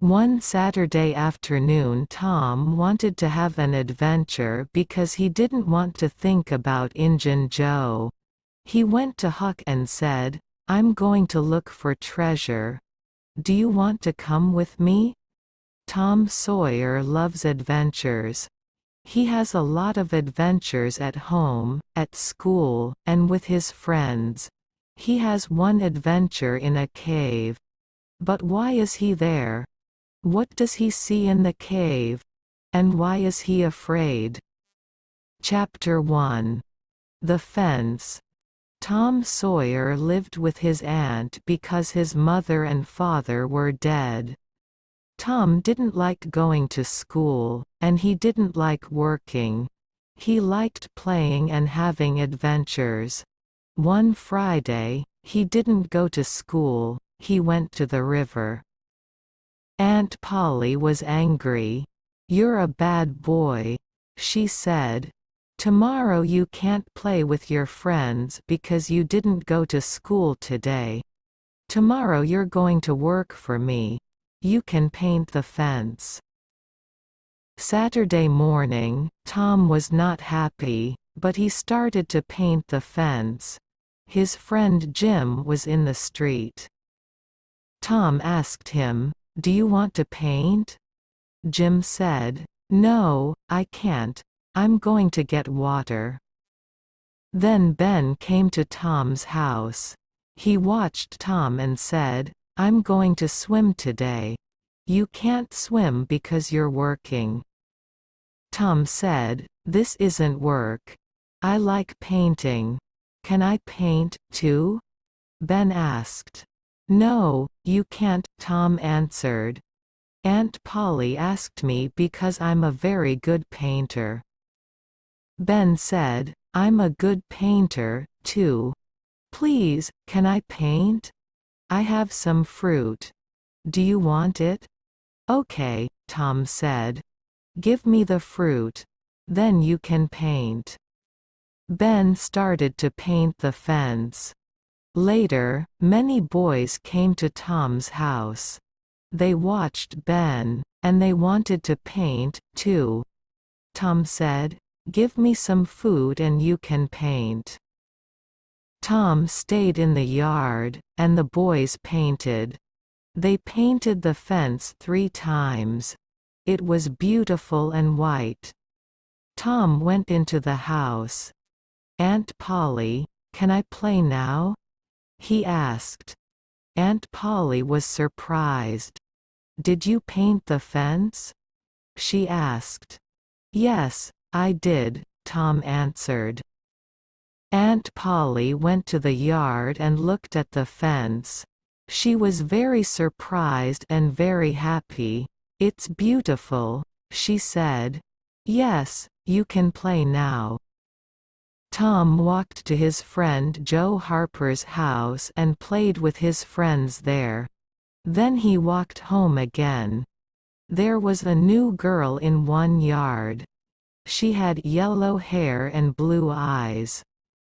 One Saturday afternoon, Tom wanted to have an adventure because he didn't want to think about Injun Joe. He went to Huck and said, "I'm going to look for treasure. Do you want to come with me?" Tom Sawyer loves adventures. He has a lot of adventures at home, at school, and with his friends. He has one adventure in a cave. But why is he there? What does he see in the cave? And why is he afraid? Chapter 1. The Fence. Tom Sawyer lived with his aunt because his mother and father were dead. Tom didn't like going to school, and he didn't like working. He liked playing and having adventures. One Friday, he didn't go to school, he went to the river. Aunt Polly was angry. "You're a bad boy," she said. "Tomorrow you can't play with your friends because you didn't go to school today. Tomorrow you're going to work for me. You can paint the fence." Saturday morning, Tom was not happy, but he started to paint the fence. His friend Jim was in the street. Tom asked him, "Do you want to paint?" Jim said, "No, I can't. I'm going to get water." Then Ben came to Tom's house. He watched Tom and said, "I'm going to swim today. You can't swim because you're working." Tom said, "This isn't work. I like painting. Can I paint, too?" Ben asked. "No, you can't," Tom answered. "Aunt Polly asked me because I'm a very good painter." Ben said, "I'm a good painter, too. Please, can I paint? I have some fruit. Do you want it?" "Okay," Tom said. "Give me the fruit. Then you can paint." Ben started to paint the fence. Later, many boys came to Tom's house. They watched Ben, and they wanted to paint, too. Tom said, "Give me some food and you can paint." Tom stayed in the yard, and the boys painted. They painted the fence 3 times. It was beautiful and white. Tom went into the house. "Aunt Polly, can I play now?" he asked. Aunt Polly was surprised. "Did you paint the fence?" she asked. "Yes, I did," Tom answered. Aunt Polly went to the yard and looked at the fence. She was very surprised and very happy. "It's beautiful," she said. "Yes, you can play now." Tom walked to his friend Joe Harper's house and played with his friends there. Then he walked home again. There was a new girl in one yard. She had yellow hair and blue eyes.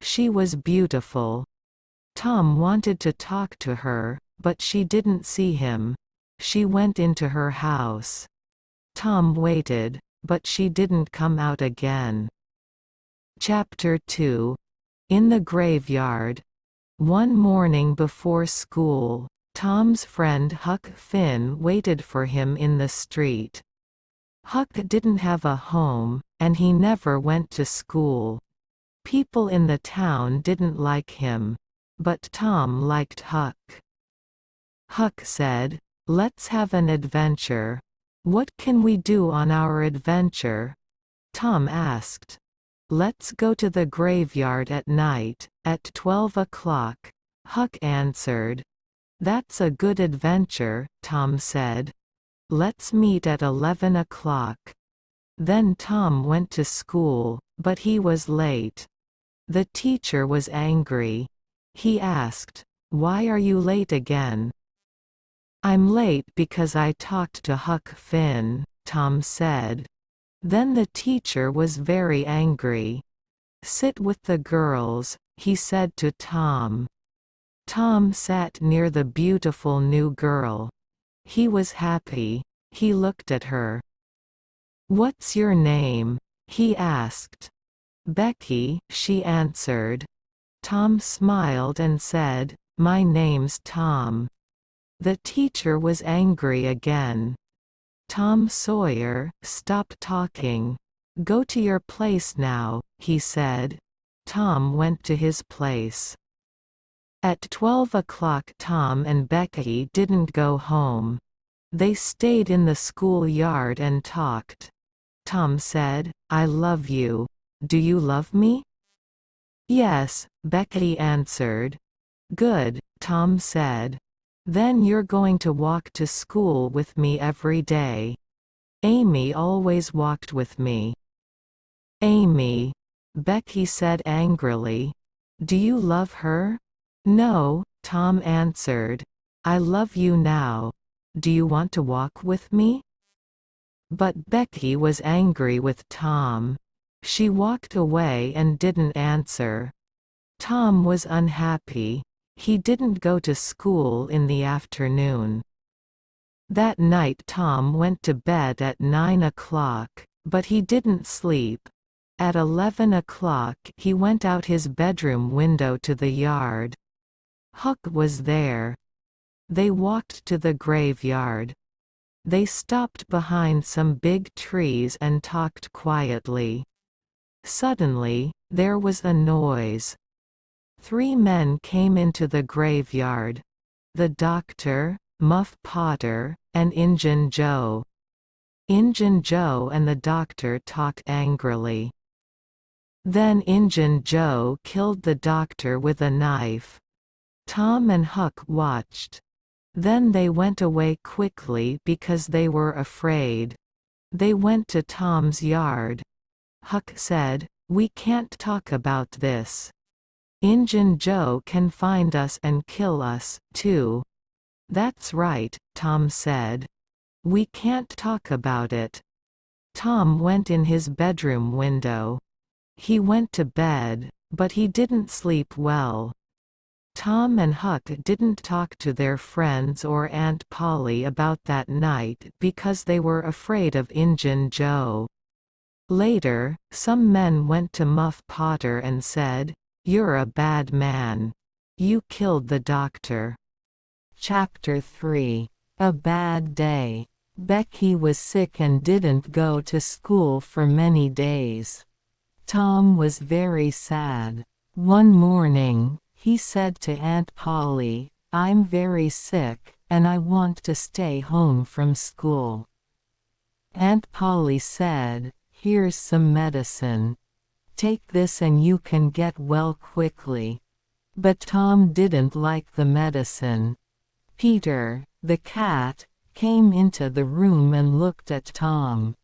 She was beautiful. Tom wanted to talk to her, but she didn't see him. She went into her house. Tom waited, but she didn't come out again. Chapter 2. In the graveyard. One morning before school, Tom's friend Huck Finn waited for him in the street. Huck didn't have a home, and he never went to school. People in the town didn't like him. But Tom liked Huck. Huck said, "Let's have an adventure." "What can we do on our adventure?" Tom asked. "Let's go to the graveyard at night, at 12 o'clock, Huck answered. "That's a good adventure," Tom said. "Let's meet at 11 o'clock. Then Tom went to school, but he was late. The teacher was angry. He asked, "Why are you late again?" "I'm late because I talked to Huck Finn," Tom said. Then the teacher was very angry. "Sit with the girls," he said to Tom. Tom sat near the beautiful new girl. He was happy. He looked at her. "What's your name?" he asked. "Becky," she answered. Tom smiled and said, "My name's Tom." The teacher was angry again. "Tom Sawyer, stop talking. Go to your place now," he said. Tom went to his place. At 12 o'clock Tom and Becky didn't go home. They stayed in the schoolyard and talked. Tom said, "I love you. Do you love me?" "Yes," Becky answered. "Good," Tom said. "Then you're going to walk to school with me every day." "Amy always walked with me." "Amy," Becky said angrily. "Do you love her?" "No," Tom answered. "I love you now. Do you want to walk with me?" But Becky was angry with Tom. She walked away and didn't answer. Tom was unhappy. He didn't go to school in the afternoon. That night Tom went to bed at 9 o'clock, but he didn't sleep. At 11 o'clock he went out his bedroom window to the yard. Huck was there. They walked to the graveyard. They stopped behind some big trees and talked quietly. Suddenly, there was a noise. 3 men came into the graveyard. The doctor, Muff Potter, and Injun Joe. Injun Joe and the doctor talked angrily. Then Injun Joe killed the doctor with a knife. Tom and Huck watched. Then they went away quickly because they were afraid. They went to Tom's yard. Huck said, "We can't talk about this. Injun Joe can find us and kill us, too." "That's right," Tom said. "We can't talk about it." Tom went in his bedroom window. He went to bed, but he didn't sleep well. Tom and Huck didn't talk to their friends or Aunt Polly about that night because they were afraid of Injun Joe. Later, some men went to Muff Potter and said, "You're a bad man. You killed the doctor." Chapter 3. A Bad Day. Becky was sick and didn't go to school for many days. Tom was very sad. One morning, he said to Aunt Polly, "I'm very sick, and I want to stay home from school." Aunt Polly said, "Here's some medicine. Take this and you can get well quickly." But Tom didn't like the medicine. Peter, the cat, came into the room and looked at Tom.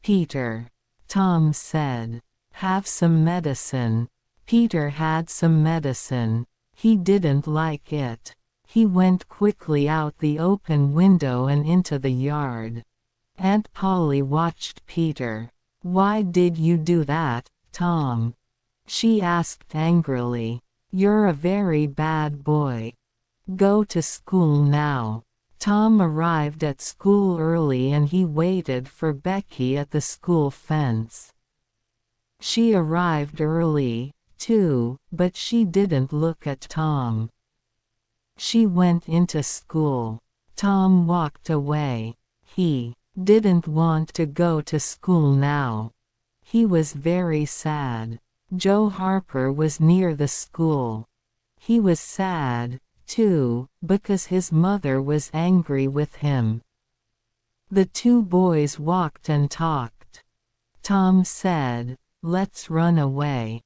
"Peter," Tom said, "have some medicine." Peter had some medicine. He didn't like it. He went quickly out the open window and into the yard. Aunt Polly watched Peter. "Why did you do that, Tom?" she asked angrily. "You're a very bad boy. Go to school now." Tom arrived at school early and he waited for Becky at the school fence. She arrived early, too, but she didn't look at Tom. She went into school. Tom walked away. He didn't want to go to school now. He was very sad. Joe Harper was near the school. He was sad, too, because his mother was angry with him. The 2 boys walked and talked. Tom said, "Let's run away."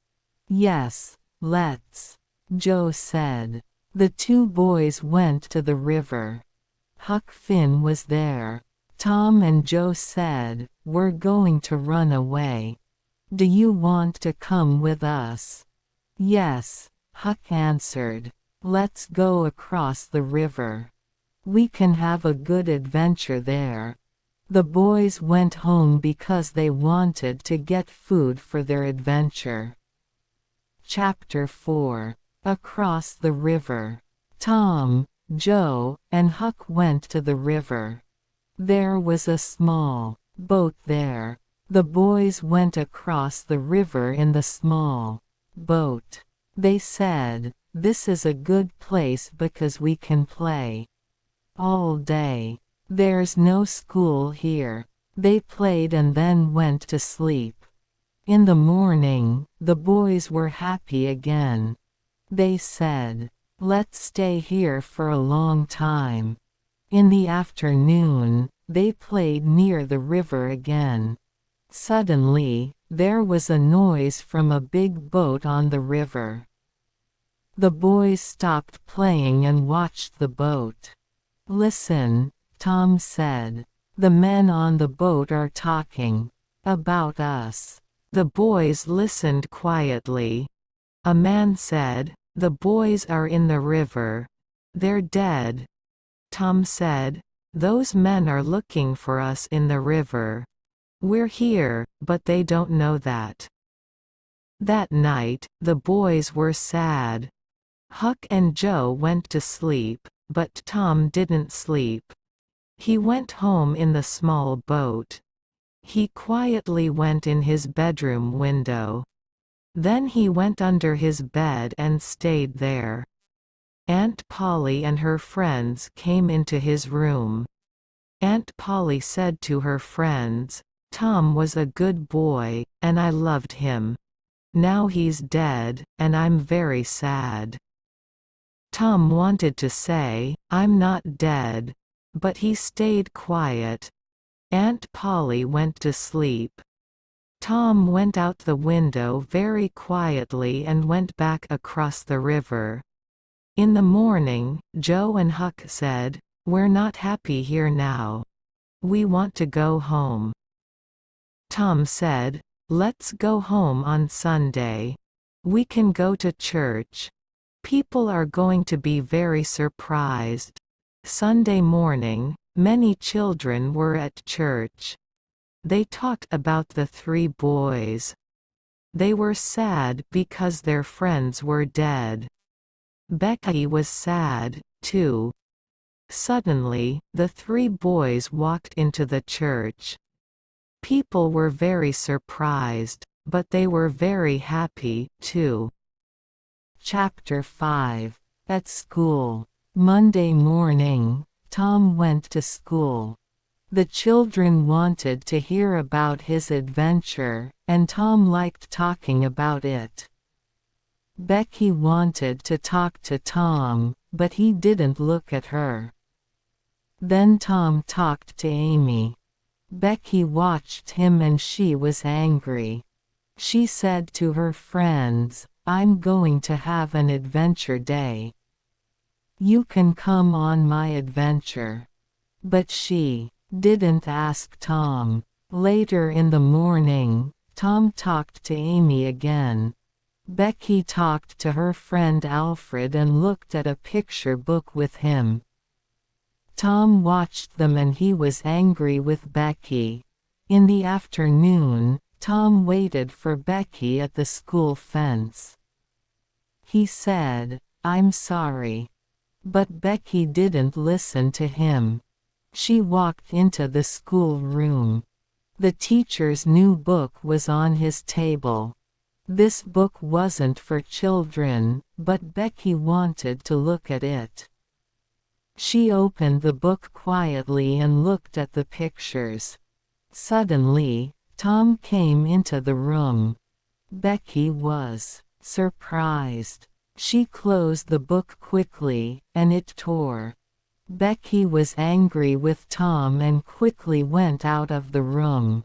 "Yes, let's," Joe said. The 2 boys went to the river. Huck Finn was there. Tom and Joe said, "We're going to run away. Do you want to come with us?" "Yes," Huck answered. "Let's go across the river. We can have a good adventure there." The boys went home because they wanted to get food for their adventure. Chapter 4. Across the River. Tom, Joe, and Huck went to the river. There was a small boat there. The boys went across the river in the small boat. They said, "This is a good place because we can play all day. There's no school here." They played and then went to sleep. In the morning, the boys were happy again. They said, "Let's stay here for a long time." In the afternoon, they played near the river again. Suddenly, there was a noise from a big boat on the river. The boys stopped playing and watched the boat. "Listen," Tom said. "The men on the boat are talking about us." The boys listened quietly. A man said, "The boys are in the river. They're dead." Tom said, "Those men are looking for us in the river. We're here, but they don't know that." That night, the boys were sad. Huck and Joe went to sleep, but Tom didn't sleep. He went home in the small boat. He quietly went in his bedroom window. Then he went under his bed and stayed there. Aunt Polly and her friends came into his room. Aunt Polly said to her friends, "Tom was a good boy, and I loved him. Now he's dead, and I'm very sad." Tom wanted to say, "I'm not dead," but he stayed quiet. Aunt Polly went to sleep. Tom went out the window very quietly and went back across the river. In the morning, Joe and Huck said, "We're not happy here now. We want to go home." Tom said, "Let's go home on Sunday. We can go to church. People are going to be very surprised." Sunday morning, many children were at church. They talked about the three boys. They were sad because their friends were dead. Becky was sad, too. Suddenly, the three boys walked into the church. People were very surprised, but they were very happy, too. Chapter 5. At School. Monday morning, Tom went to school. The children wanted to hear about his adventure, and Tom liked talking about it. Becky wanted to talk to Tom, but he didn't look at her. Then Tom talked to Amy. Becky watched him and she was angry. She said to her friends, "I'm going to have an adventure day. You can come on my adventure." But she didn't ask Tom. Later in the morning, Tom talked to Amy again. Becky talked to her friend Alfred and looked at a picture book with him. Tom watched them and he was angry with Becky. In the afternoon, Tom waited for Becky at the school fence. He said, "I'm sorry." But Becky didn't listen to him. She walked into the schoolroom. The teacher's new book was on his table. This book wasn't for children, but Becky wanted to look at it. She opened the book quietly and looked at the pictures. Suddenly, Tom came into the room. Becky was surprised. She closed the book quickly, and it tore. Becky was angry with Tom and quickly went out of the room.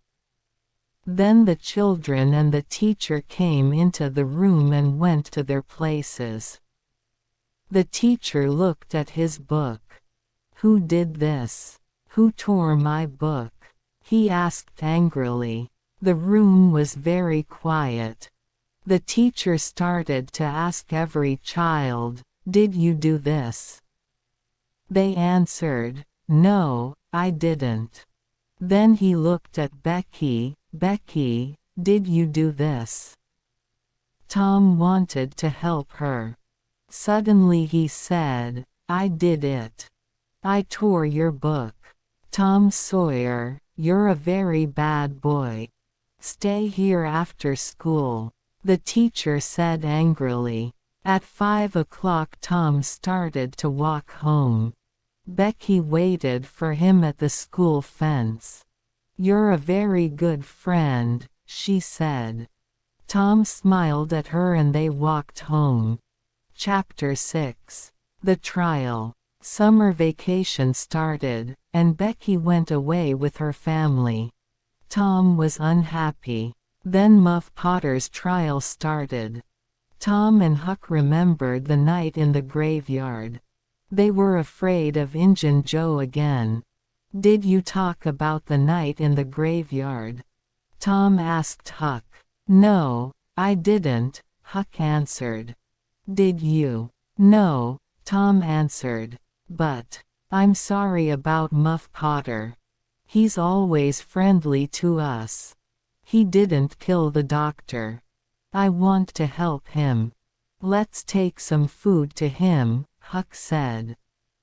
Then the children and the teacher came into the room and went to their places. The teacher looked at his book. "Who did this? Who tore my book?" he asked angrily. The room was very quiet. The teacher started to ask every child, "Did you do this?" They answered, "No, I didn't." Then he looked at Becky. "Becky, did you do this?" Tom wanted to help her. Suddenly he said, I did it. I tore your book. Tom Sawyer, you're a very bad boy. Stay here after school, the teacher said angrily. At 5 o'clock Tom started to walk home. Becky waited for him at the school fence. You're a very good friend, she said. Tom smiled at her and they walked home. Chapter 6. The Trial. Summer vacation started, and Becky went away with her family. Tom was unhappy. Then Muff Potter's trial started. Tom and Huck remembered the night in the graveyard. They were afraid of Injun Joe again. Did you talk about the night in the graveyard? Tom asked Huck. No, I didn't, Huck answered. Did you? No, Tom answered. But I'm sorry about Muff Potter. He's always friendly to us. He didn't kill the doctor. I want to help him. Let's take some food to him, Huck said.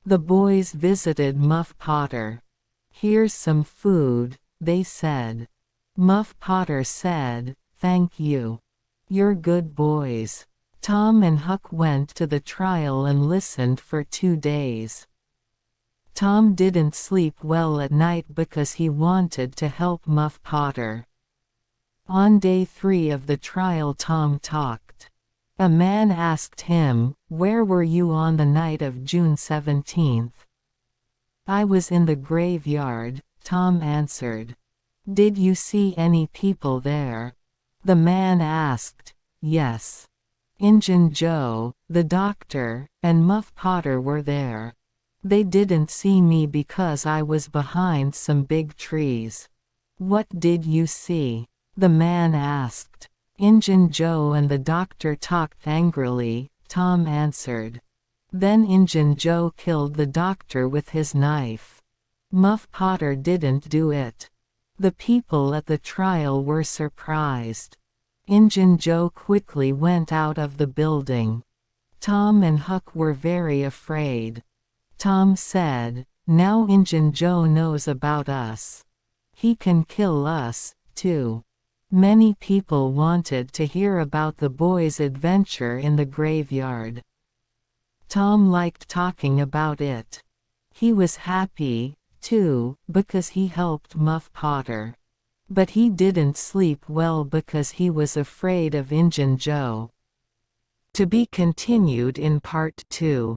The boys visited Muff Potter. Here's some food, they said. Muff Potter said, thank you. You're good boys. Tom and Huck went to the trial and listened for 2 days. Tom didn't sleep well at night because he wanted to help Muff Potter. On day 3 of the trial Tom talked. A man asked him, where were you on the night of June 17th? I was in the graveyard, Tom answered. Did you see any people there? The man asked. Yes. Injun Joe, the doctor, and Muff Potter were there. They didn't see me because I was behind some big trees. What did you see? The man asked. Injun Joe and the doctor talked angrily, Tom answered. Then Injun Joe killed the doctor with his knife. Muff Potter didn't do it. The people at the trial were surprised. Injun Joe quickly went out of the building. Tom and Huck were very afraid. Tom said, now Injun Joe knows about us. He can kill us, too. Many people wanted to hear about the boys' adventure in the graveyard. Tom liked talking about it. He was happy, too, because he helped Muff Potter. But he didn't sleep well because he was afraid of Injun Joe. To be continued in Part 2.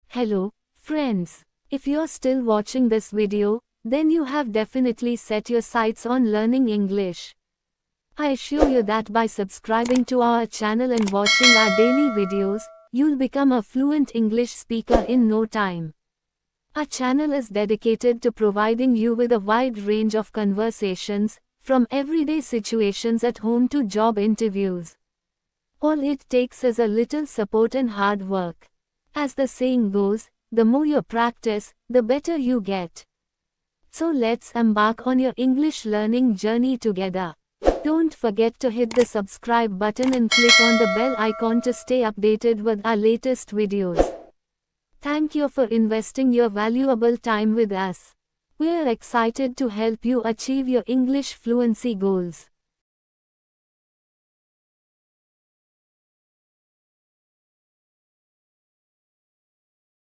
Hello, friends. If you're still watching this video, then you have definitely set your sights on learning English. I assure you that by subscribing to our channel and watching our daily videos, you'll become a fluent English speaker in no time. Our channel is dedicated to providing you with a wide range of conversations, from everyday situations at home to job interviews. All it takes is a little support and hard work. As the saying goes, the more you practice, the better you get. So let's embark on your English learning journey together. Don't forget to hit the subscribe button and click on the bell icon to stay updated with our latest videos. Thank you for investing your valuable time with us. We're excited to help you achieve your English fluency goals.